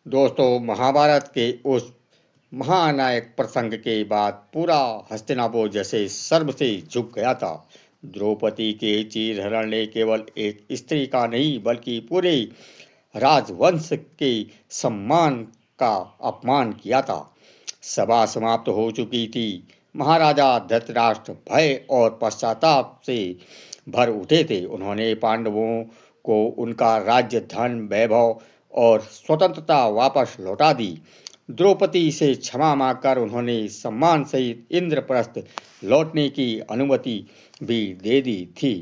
दोस्तों, महाभारत के उस महानायक प्रसंग के बाद पूरा हस्तिनापुर जैसे सर्व से झुक गया था। द्रौपदी के चीरहरण ने केवल एक स्त्री का नहीं बल्कि पूरे राजवंश के सम्मान का अपमान किया था। सभा समाप्त हो चुकी थी। महाराजा धृतराष्ट्र भय और पश्चाताप से भर उठे थे। उन्होंने पांडवों को उनका राज्य, धन, वैभव और स्वतंत्रता वापस लौटा दी। द्रौपदी से क्षमा मांगकर उन्होंने सम्मान सहित इंद्रप्रस्थ लौटने की अनुमति भी दे दी थी।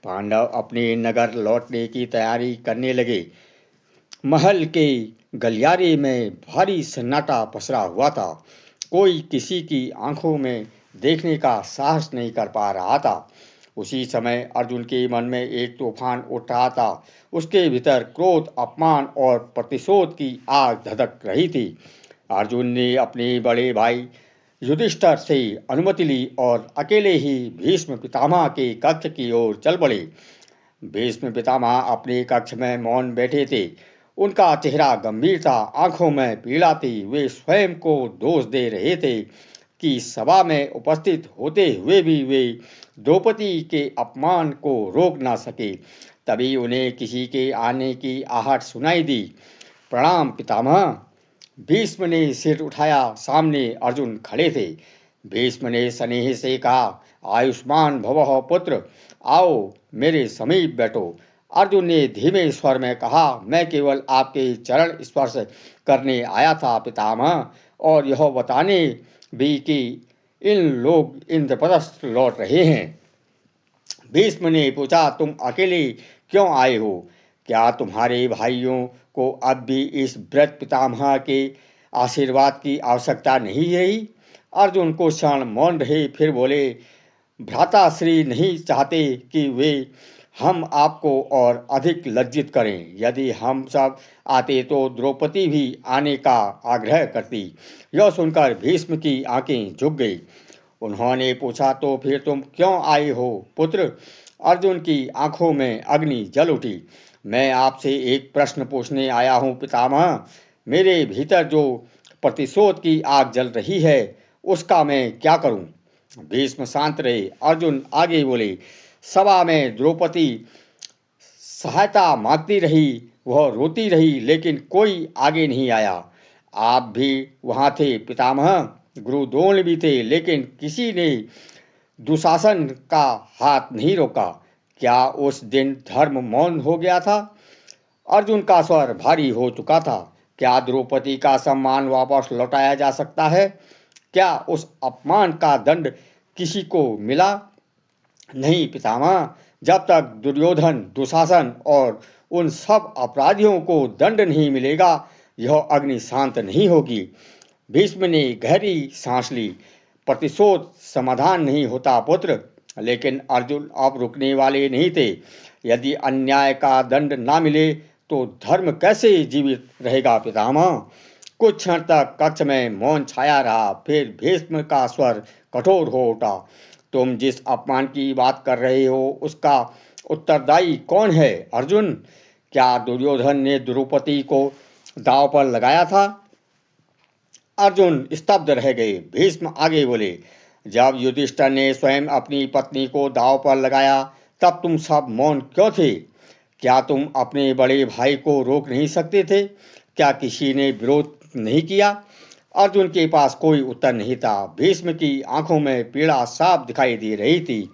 पांडव अपने नगर लौटने की तैयारी करने लगे। महल के गलियारे में भारी सन्नाटा पसरा हुआ था। कोई किसी की आंखों में देखने का साहस नहीं कर पा रहा था। उसी समय अर्जुन के मन में एक तूफान उठ रहा था। उसके भीतर क्रोध, अपमान और प्रतिशोध की आग धधक रही थी। अर्जुन ने अपने बड़े भाई युधिष्ठिर से अनुमति ली और अकेले ही भीष्म पितामह के कक्ष की ओर चल पड़े। भीष्म पितामह अपने कक्ष में मौन बैठे थे। उनका चेहरा गंभीर था, आंखों में पीड़ा थी। वे स्वयं को दोष दे रहे थे कि सभा में उपस्थित होते हुए भी वे द्रौपदी के अपमान को रोक ना सके। तभी उन्हें किसी के आने की आहट सुनाई दी। प्रणाम पितामह। भीष्म ने सिर उठाया। सामने अर्जुन खड़े थे। भीष्म ने स्नेह से कहा, आयुष्मान भवः पुत्र, आओ मेरे समीप बैठो। अर्जुन ने धीमे स्वर में कहा, मैं केवल आपके चरण स्पर्श करने आया था पितामह, और यह बताने भी कि इन लोग इंद्रप्रस्थ लौट रहे हैं। भीष्म ने पूछा, तुम अकेले क्यों आए हो? क्या तुम्हारे भाइयों को अब भी इस व्रत पितामह के आशीर्वाद की आवश्यकता नहीं रही? अर्जुन को क्षण मौन रहे, फिर बोले, भ्राताश्री नहीं चाहते कि वे हम आपको और अधिक लज्जित करें। यदि हम सब आते तो द्रौपदी भी आने का आग्रह करती। यह सुनकर भीष्म की आंखें झुक गई। उन्होंने पूछा, तो फिर तुम क्यों आए हो पुत्र? अर्जुन की आंखों में अग्नि जल उठी। मैं आपसे एक प्रश्न पूछने आया हूँ पितामह। मेरे भीतर जो प्रतिशोध की आग जल रही है, उसका मैं क्या करूं? भीष्म शांत रहे। अर्जुन आगे बोले, सभा में द्रौपदी सहायता मांगती रही, वह रोती रही, लेकिन कोई आगे नहीं आया। आप भी वहां थे पितामह। गुरु द्रोण भी थे, लेकिन किसी ने दुशासन का हाथ नहीं रोका। क्या उस दिन धर्म मौन हो गया था? अर्जुन का स्वर भारी हो चुका था। क्या द्रौपदी का सम्मान वापस लौटाया जा सकता है? क्या उस अपमान का दंड किसी को मिला? नहीं पितामह। जब तक दुर्योधन, दुशासन और उन सब अपराधियों को दंड नहीं मिलेगा, यह अग्नि शांत नहीं होगी। भीष्म ने गहरी सांस ली। प्रतिशोध समाधान नहीं होता पुत्र। लेकिन अर्जुन अब रुकने वाले नहीं थे। यदि अन्याय का दंड ना मिले तो धर्म कैसे जीवित रहेगा पितामह? कुछ क्षण तक कक्ष में मौन छाया रहा। फिर भीष्म का स्वर कठोर हो उठा, तुम जिस अपमान की बात कर रहे हो उसका उत्तरदायी कौन है अर्जुन? क्या दुर्योधन ने द्रौपदी को दांव पर लगाया था? अर्जुन स्तब्ध रह गए। भीष्म आगे बोले, जब युधिष्ठिर ने स्वयं अपनी पत्नी को दांव पर लगाया, तब तुम सब मौन क्यों थे? क्या तुम अपने बड़े भाई को रोक नहीं सकते थे? क्या किसी ने विरोध नहीं किया? अर्जुन के पास कोई उत्तर नहीं था। भीष्म की आंखों में पीड़ा साफ दिखाई दे रही थी।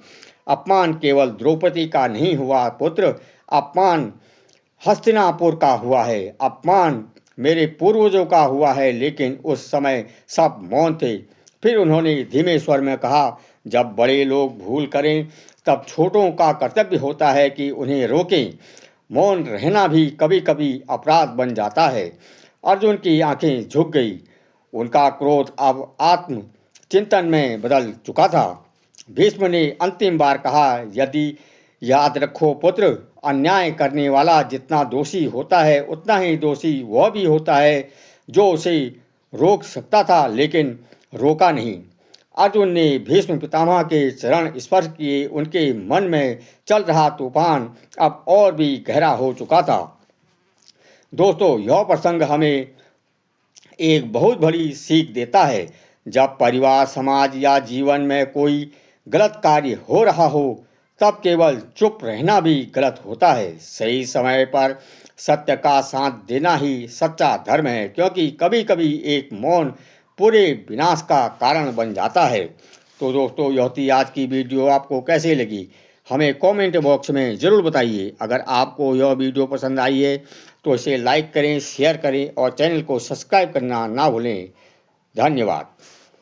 अपमान केवल द्रौपदी का नहीं हुआ पुत्र, अपमान हस्तिनापुर का हुआ है। अपमान मेरे पूर्वजों का हुआ है। लेकिन उस समय सब मौन थे। फिर उन्होंने धीमे स्वर में कहा, जब बड़े लोग भूल करें तब छोटों का कर्तव्य होता है कि उन्हें रोकें। मौन रहना भी कभी कभी अपराध बन जाता है। अर्जुन की आंखें झुक गई। उनका क्रोध अब आत्म चिंतन में बदल चुका था। भीष्म ने अंतिम बार कहा, यदि याद रखो पुत्र, अन्याय करने वाला जितना दोषी होता है उतना ही दोषी वह भी होता है जो उसे रोक सकता था लेकिन रोका नहीं। अर्जुन ने भीष्म पितामह के चरण स्पर्श किए। उनके मन में चल रहा तूफान अब और भी गहरा हो चुका था। दोस्तों, यह प्रसंग हमें एक बहुत बड़ी सीख देता है। जब परिवार, समाज या जीवन में कोई गलत कार्य हो रहा हो, तब केवल चुप रहना भी गलत होता है। सही समय पर सत्य का साथ देना ही सच्चा धर्म है, क्योंकि कभी कभी एक मौन पूरे विनाश का कारण बन जाता है। तो दोस्तों, यह थी आज की वीडियो। आपको कैसे लगी हमें कमेंट बॉक्स में ज़रूर बताइए। अगर आपको यह वीडियो पसंद आई है तो इसे लाइक करें, शेयर करें और चैनल को सब्सक्राइब करना ना भूलें। धन्यवाद।